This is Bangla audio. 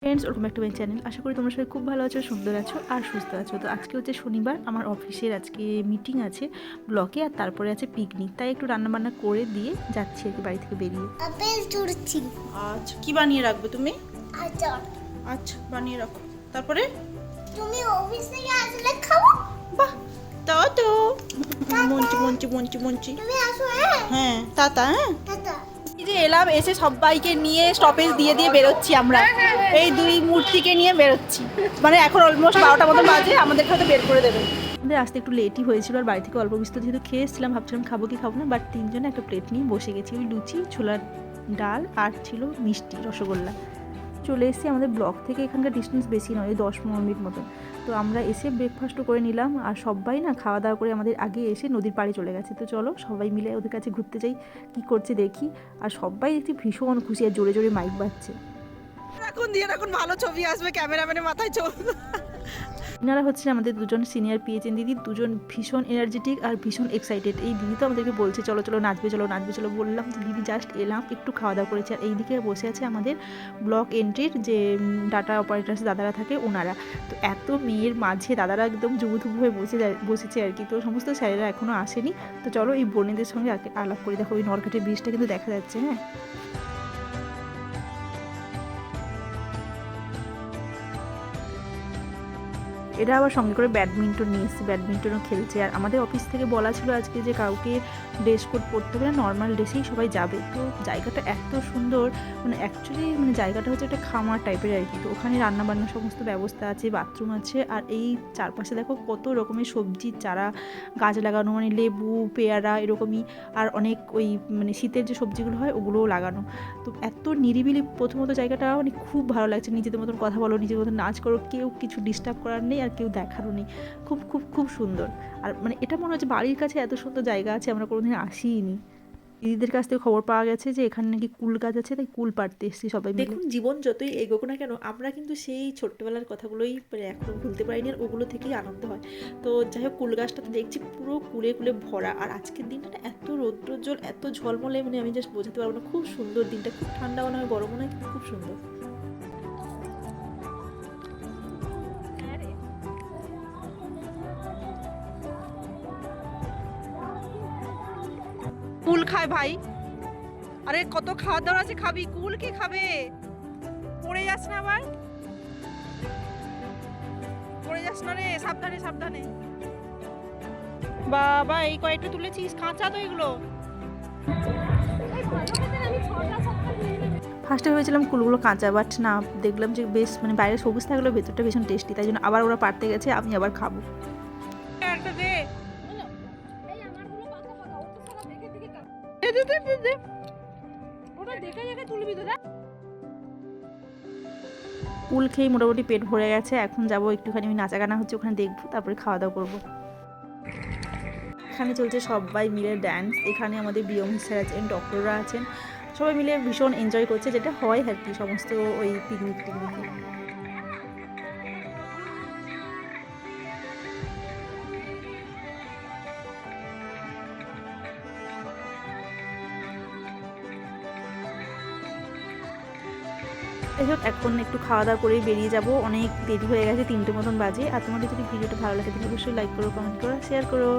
ফ্রেন্ডস, ওরকম একটা মাই চ্যানেল। আশা করি তোমরা সবাই খুব ভালো আছো, সুন্দর আছো আর সুস্থ আছো। তো আজকে হচ্ছে শনিবার, আমার অফিসের আজকে মিটিং আছে ব্লকে, আর তারপরে আছে পিকনিক। তাই একটু রান্নাবান্না করে দিয়ে যাচ্ছি আর কি বাড়ি থেকে বেরিয়ে। আপেল তুলছি। আচ্ছা, কি বানিয়ে রাখবে তুমি? আচার। আচ্ছা, বানিয়ে রাখো। তারপরে তুমি অফিস থেকে আসলে খাবো। বাহ, তাও তো মঞ্চি মঞ্চি মঞ্চি মঞ্চি। তুমি আসো। হ্যাঁ হ্যাঁ, টাটা। হ্যাঁ, টাটা। এই যে এলাম, এসে সবাইকে নিয়ে স্টপেজ দিয়ে দিয়ে বেরোচ্ছি আমরা। এই দুই মূর্তিকে নিয়ে বেরোচ্ছি, মানে এখন অলমোস্ট 12টা মতো বাজে, আমাদেরকে হয়তো বের করে দেবে। আমাদের আসতে একটু লেটই হয়েছিল, আর বাড়ি থেকে অল্প বিস্তর যেহেতু খেয়ে এসেছিলাম, ভাবছিলাম খাবো কি খাবো না, বাট তিনজনে একটা প্লেট নিয়ে বসে গেছি। ওই লুচি, ছোলার ডাল আর ছিল মিষ্টি, রসগোল্লা। চলে এসেছি। আমাদের ব্লক থেকে এখানকার ডিস্টেন্স বেশি নয়, 10-15 মিনিট মতন। তো আমরা এসে ব্রেকফাস্টও করে নিলাম, আর সবাই না খাওয়া দাওয়া করে আমাদের আগে এসে নদীর পাড়ে চলে গেছে। তো চলো সবাই মিলে ওদের কাছে ঘুরতে যাই, কী করছে দেখি। আর সবাই দেখছি ভীষণ খুশি, আর জোরে জোরে মাইক বাজছে। এখন ভালো ছবি আসবে, ক্যামেরাম্যানের মাথায় চোখ। এনারা হচ্ছে আমাদের দুজন সিনিয়র পিএইচএন দিদি, দুজন ভীষণ এনার্জেটিক আর ভীষণ এক্সাইটেড। এই দিদি তো আমাদেরকে বলছে চলো চলো নাচবে, চলো নাচবে চলো। বললাম যে দিদি জাস্ট এলাম, একটু খাওয়া দাওয়া করেছি। আর এইদিকে বসে আছে আমাদের ব্লক এন্ট্রির যে ডাটা অপারেটার্স দাদারা থাকে, ওনারা। তো এত মেয়ের মাঝে দাদারা একদম জুবুথুবু হয়ে বসেছে আর কি। তো সমস্ত স্যারেরা এখনও আসেনি। তো চলো এই বোনেদের সঙ্গে আলাপ করি। দেখো ওই নরঘাটের ব্রিজটা কিন্তু দেখা যাচ্ছে। হ্যাঁ, এরা আবার সঙ্গে করে ব্যাডমিন্টন নিয়ে এসেছে, ব্যাডমিন্টনও খেলছে। আর আমাদের অফিস থেকে বলা ছিল আজকে যে কাউকে ড্রেস কোড পরতে হবে না, নর্মাল ড্রেসেই সবাই যাবে। তো জায়গাটা এত সুন্দর, মানে অ্যাকচুয়ালি মানে জায়গাটা হচ্ছে একটা খামার টাইপের আর কি। তো ওখানে রান্নাবান্নার সমস্ত ব্যবস্থা আছে, বাথরুম আছে। আর এই চারপাশে দেখো কত রকমের সবজির চারা গাছ লাগানো, মানে লেবু, পেয়ারা এরকমই। আর অনেক ওই মানে শীতের যে সবজিগুলো হয় ওগুলোও লাগানো। তো এত নিরিবিলি প্রথমত জায়গাটা, মানে খুব ভালো লাগছে। নিজেদের মতন কথা বলো, নিজেদের মতন নাচ করো, কেউ কিছু ডিস্টার্ব করার নেই আর কেউ দেখারও নেই। খুব খুব খুব সুন্দর। আর মানে এটা মনে হচ্ছে বাড়ির কাছে এত সুন্দর জায়গা আছে, আমরা কোনোদিন আসিনি। দিদিদের কাছ থেকে খবর পাওয়া গেছে যে এখানে নাকি কুল গাছ আছে, তাই কুল পাড়তে এসেছি সবাই মিলে। দেখুন, জীবন যতই এগোক না কেন, আমরা কিন্তু সেই ছোট্টবেলার কথাগুলোই মানে এখনো ভুলতে পারিনি, আর ওগুলো থেকেই আনন্দ হয়। তো যাই হোক, কুল গাছটা তো দেখছি পুরো কুলে কুলে ভরা। আর আজকের দিনটা না এত রৌদ্রোজ্জ্বল, এত ঝলমলে, মানে আমি জাস্ট বোঝাতে পারবো না। খুব সুন্দর দিনটা, খুব ঠান্ডাও নয় গরমও নয়, খুব সুন্দর। কুল খায় ভাই, আরে কত খাওয়া দাওয়া আছে, খাবি? কুল কে খাবে? পড়ে যাস না আবার, পড়ে যাস না রে, সাবধানে সাবধানে। বাবা, এই কয়েকটা তুলেছিস, কাঁচা তো এগুলো। ফার্স্টে ভেবেছিলাম কুলগুলো কাঁচা, বাট না, দেখলাম যে বেশ মানে বাইরে সবুজ থাকলেও ভেতরটা ভীষণ টেস্টি। তাই জন্য আবার ওরা পাড়তে গেছে, আমি আবার খাবো। একটা দে, দে, দে, দে, দে। ওটা দেখে দেখে তুলবি তো। কুল খেয়ে মোটামুটি পেট ভরে গেছে। এখন যাবো একটুখানি, ওই নাচা গানা হচ্ছে ওখানে দেখবো, তারপরে খাওয়া দাওয়া করবো। এখানে চলছে সবাই মিলে ড্যান্স। এখানে আমাদের বিয়ম স্যার আছেন, ডক্টররা আছেন, সবাই মিলে ভীষণ এনজয় করছে, যেটা হয় আর কি সমস্ত ওই পিকনিক টিকনিকে। যাই হোক, এখন একটু খাওয়া দাওয়া করেই বেরিয়ে যাব। অনেক দেরি হয়ে গেছে, 3টে মতন বাজে। আর তোমাদের যদি ভিডিওটা ভালো লাগে তাহলে অবশ্যই লাইক করো, কমেন্ট করো, শেয়ার করো।